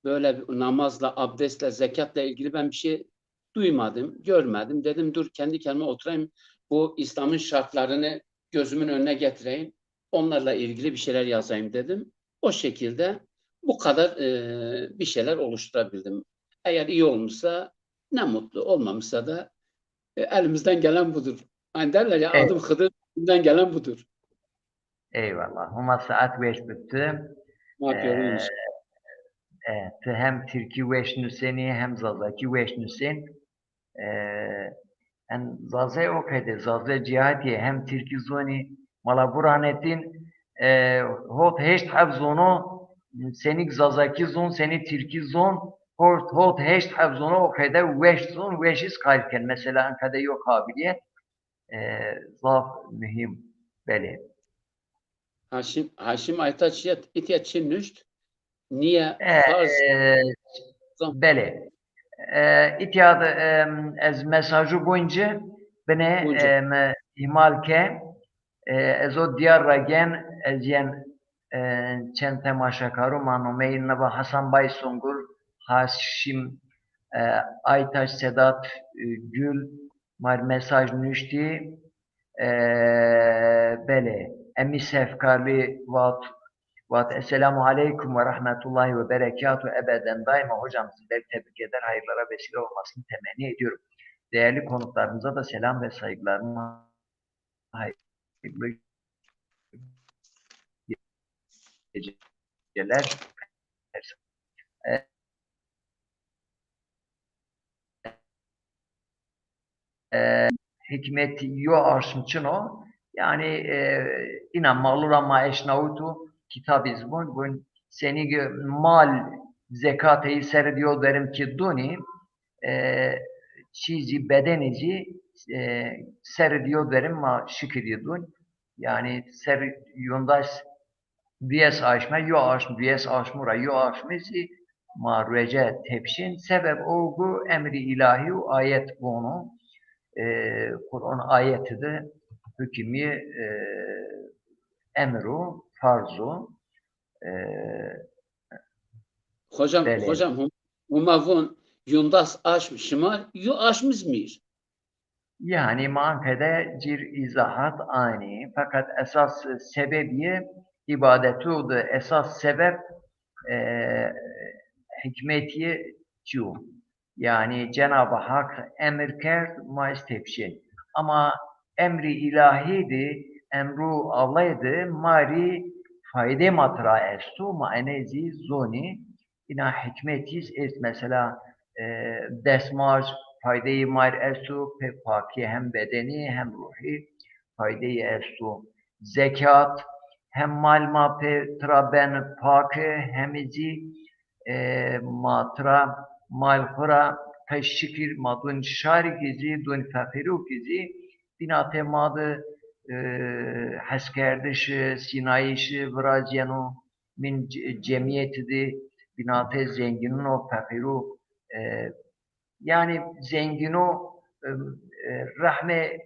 böyle namazla, abdestle, zekatla ilgili ben bir şey duymadım, görmedim. Dedim dur kendi kendime oturayım. Bu İslam'ın şartlarını gözümün önüne getireyim. Onlarla ilgili bir şeyler yazayım dedim. O şekilde bu kadar bir şeyler oluşturabildim. Eğer iyi olmuşsa ne mutlu, olmamışsa da elimizden gelen budur. Hani derler ya Evet. adım Hıdır, elimizden gelen budur. Eyvallah. Huma saat veş bitti. Ne yapıyorum Ee, işte. Evet, hem Türkiye veş nüseni hem Zazaki veş nüsen. En Zaze okeyde. Zaze cihatiye hem Türkiye zoni mala buranetin hot heşt havzono senik Zazaki zon seni Türkiye zon hot heşt havzono okeyde veş zon veşiz kalken mesela ankada yok kabiliyet zaf mühim beli. Haşim Aytaç itiyaçın nüşt. Niye farz Beli. İtiyad ez mesajı boyunca beni Boyunca. ihmal ke ez o diyar ragen ez yen çen temaşakaru manumeyin naba Hasan Bay Sungur Haşim Aytaç Sedat Gül mar mesaj nüşti beli emi sefkarli vat esselamu aleyküm ve rahmetullahi ve berekatuhu ebeden daima hocam sizleri tebrik eder, hayırlara vesile olmasını temenni ediyorum. Değerli konuklarımıza da selam ve saygılarımı hayırlı geceler. Hikmet yo arşımçıno yani inanmalı ama eşnavutu kitabız bun seni mal zekatı serdiyor derim ki duni çizi bedenici serdiyor derim ma şükrediyordun yani ser yondaş viyes aşma yo aşm viyes aşmura yo aşmisi ma rece tepşin sebep olgu emri ilahi ayet bunu Kur'an ayetidir hükmü emru farzu Hocam umavun yundas aşmış şımar yu aşmış mir. Yani mankede cir izahat aynı fakat esas sebebi ibadetudu esas sebep hikmeti cu. Yani Cenab-ı Hak emir kerd ma istepşin. Ama emri ilahiydi, emru Allah'ydı, mari fayde matra estu ma enezi zoni ina hikmetiz est mesela desmaj faydeyi mar estu pe paki hem bedeni hem ruhi faydeyi estu. Zekat hem mal ma pe tra ben pakı hemizi matra malhura teşkil madun şarikizi dun fakirukizi binate madı haskerdiş sinayiş vraciyanu min cemiyetidi binate zenginin o fakiru yani zengino rahme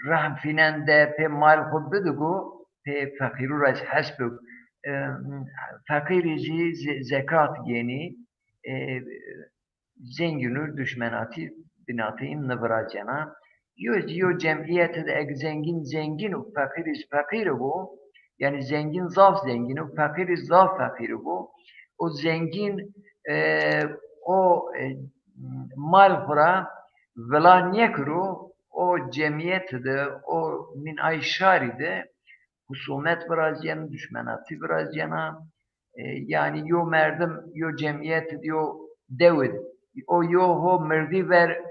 rahm finende pe mal hubbidugu pe fakiru raz hasbuk fakirici zekat yeni zenginur düşmenati binatayım nıvracana yo cemiyeti de zengin fakiriz fakiri bu yani zengin zaf zengini fakiriz zaf fakiri bu o zengin o mal hura vela nekru o cemiyeti de o min ayşari de husumet vraziyana düşmenati vraziyana yani yo merdim yo cemiyet yo devir o yo ho merdi ver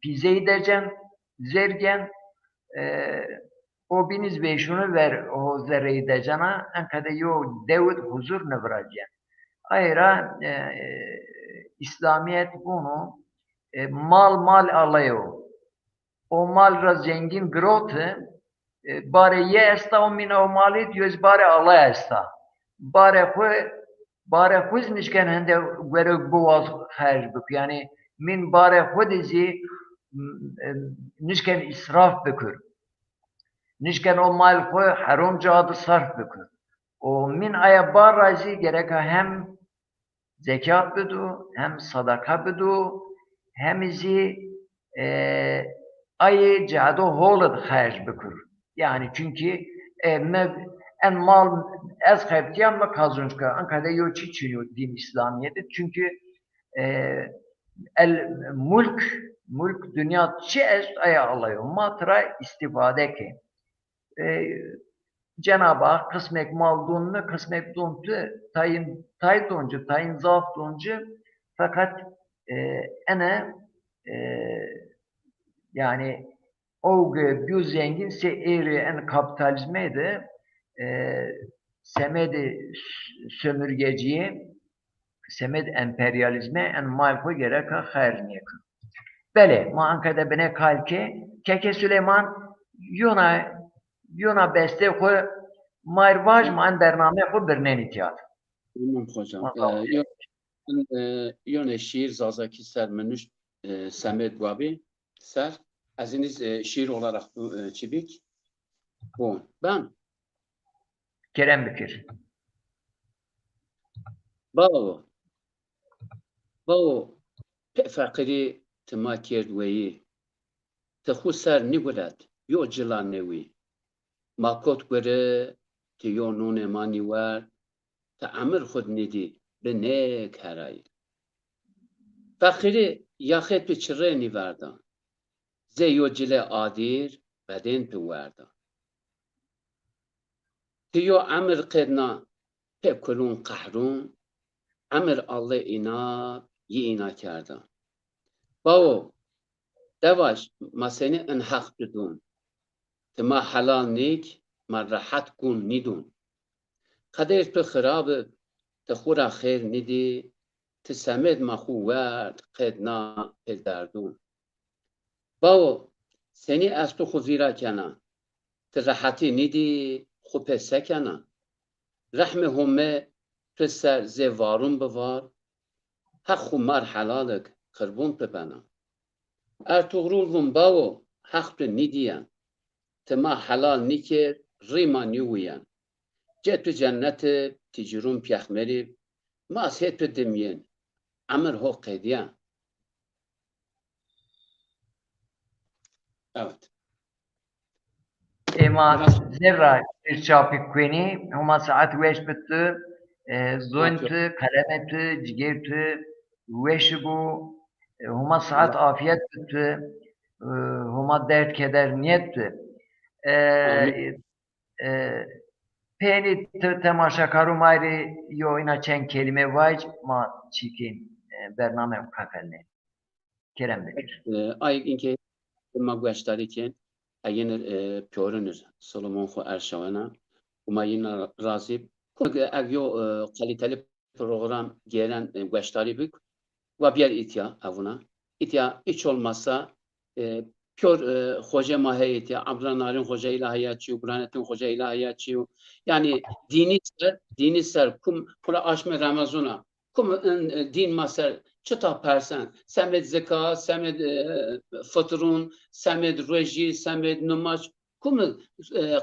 pizeyi decen zergen o biniz ve şunu ver o zerreyi de cana enkade yo devlet huzur ne vereceğim. Ayra İslamiyet bunu mal alıyor. O mal ra zengin grote bare ye esta o mina o malit yüz bare Allah esta. Bare xuz nişken hende göre boğaz harc bük. Yani min bare xudizi nişken israf bükür. Nişken o mal xu haram cadı sarf bükür. O min aya bar razi gerek hem zekat bidu, hem sadaka bidu, hem izi ayı cado holad harc bükür. Yani çünkü en mal ez kayıptiyam mı kazançka ankada yo çiçiyor din İslamiyet'e çünkü el mülk dünya çi ez aya alıyor matra istifade ki Cenab-ı Hak kısmek mal donunu kısmek dontu tayin doncu tayin zaf doncu fakat yani o bir zengin se eri en kapitalizmeydi semedi sömürgeciye semed emperyalizme en malko gerek hayrniye kır. Bele ma ankada bene kalke keke Süleyman Yuna beste ko marvaj man bername ko birnen tiyat. Tamam hocam. Yone şiir zazaki sermenüş Semed Babi ser aziniz şiir olarak bu çibik. Bu ben Kerem Bükür. Bao fakiri tema kerdweyi te ser nigulat yo cilan newi makot göre te yo nune mani var te amir khud nidi be nek haray fakiri yaxet pe çireni varda ze yo cile adir beden pe varda te yo amir qedna pe kulun qahrun amir Allah ina yina kerda باو دواش ما سنی انحق بدون تما حلال نیک ما راحت کن نیدون قدرت به خراب تخورا خیر نیدی تسمد ما خوارد قدنا پدردون باو سنی از تو خوزیرا کنا تراحتی نیدی خوب سکنا رحم همه تسر زوارون بوار حق خمار حلالک قربون ببنا ارتغرول وم باو حق ندیان تما حلال نیکر ریما نیویان جت جنت تجرون پیخمری ما سیت دمین امر هو قیدیان evet Ema zevra irçapi kweni huma saat weş bitti zoyntu kalemetü cigertü weş bu huma saat afiyet bitti huma dert keder niyetti peni temaşa karumayri yo ina çen kelime vayc ma çikin bername kafelne Kerem Bekir ay inke ma gwashtariken ayiner pyorunuz Solomon xo erşavana umayina razib agyo kaliteli program gelen gwashtari bik ve bir itya avuna itya hiç olmazsa pyor hoca mahiyeti Abdurrahman Hoca ilahiyatçı Burhanettin Hoca ilahiyatçı yani dini ser kum kula aşme Ramazana kum din maser çıta persen semed zeka semed faturun semed reji semed namaz kum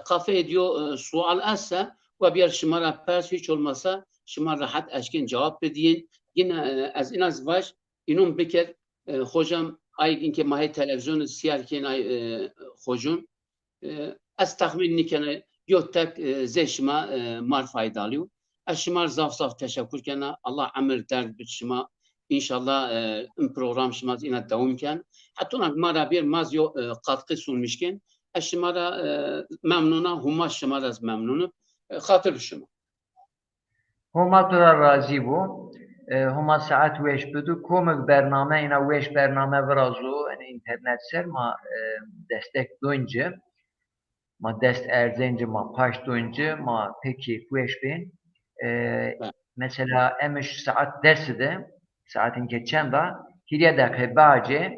kafe ediyor sual assa ve bir şımara pers hiç olmasa şımar rahat aşkın cevap bedin yine az inaz var inum beker hocam ay inke mahi televizyonu siyarken ay hocun az tahmin nikene yok tek zeşma mar faydalı aşmar zaf teşekkür kana Allah amir dert bitşma inşallah program şmaz ina devamken hatta mara bir mazyo katkı sunmuşken aşmara memnuna huma şmar az memnunu hatır şuma huma tura razı bu huma saat weş budu komik bername ina weş bername vrazu yani internet ser ma destek dönce ma dest erzince ma paş doyunca ma peki kueşbin mesela emiş saat dersi de saatin geçen de hiriye dakika bağcı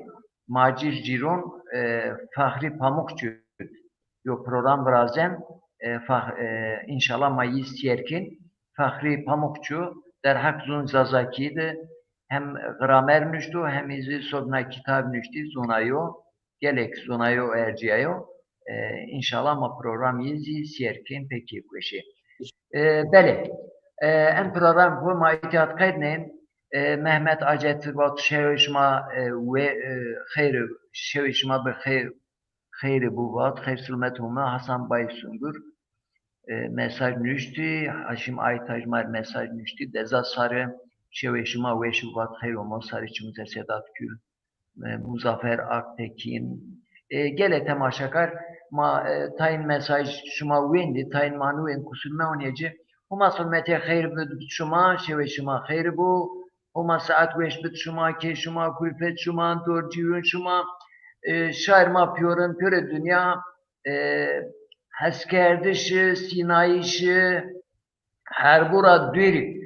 macir ciron Fahri Pamukçu yo program birazdan inşallah mayıs yerkin Fahri Pamukçu der hakzun zazakiydi hem gramer nüştü hem izi sobna kitab nüştü zonayo gelek zonayo erciyayo inşallah ma program yizi siyerkin peki kuşi bele en program bu ma itihat kaydneyin Mehmet Acet vat şevişma ve hayır şevişma be hayır bu vat hayır sülmet huma Hasan Bay Sungur mesaj nüştü Haşim Aytajmar mesaj nüştü deza sarı şevişma ve şuvat hayır olma sarı çımıza Sedat Gül Muzaffer Aktekin gele temaşakar ma tayin mesaj şuma vendi tayin manu ven kusulme oniyeci huma sülmete hayır bud şuma şevişma hayır bu huma saat veş bud şuma ke şuma kulpet şuma dorciyun şuma şair ma piyorun püre dünya heskerdişi sinayişi her bura diri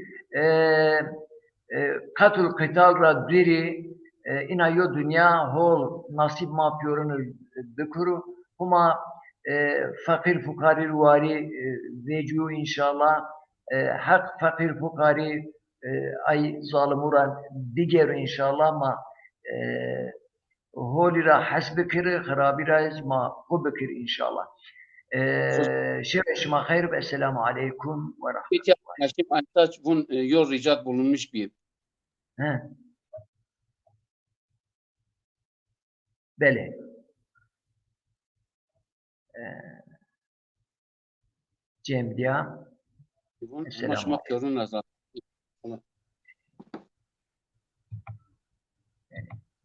katul kıtal ra diri ina yo dünya hol nasip ma piyorun dikuru huma fakir fukari ruari vecu inşallah hak fakir fukari ay zalimuran diger inşallah ma هولي را حسب كر خرابي رايز ما هو بكر إن شاء الله شيخ ما خير السلام عليكم ورحمة Peki Haşim Aytaç bun yol ricat bulunmuş bir. الله بله Cem Diya Bun Selam maşmak yorun azat.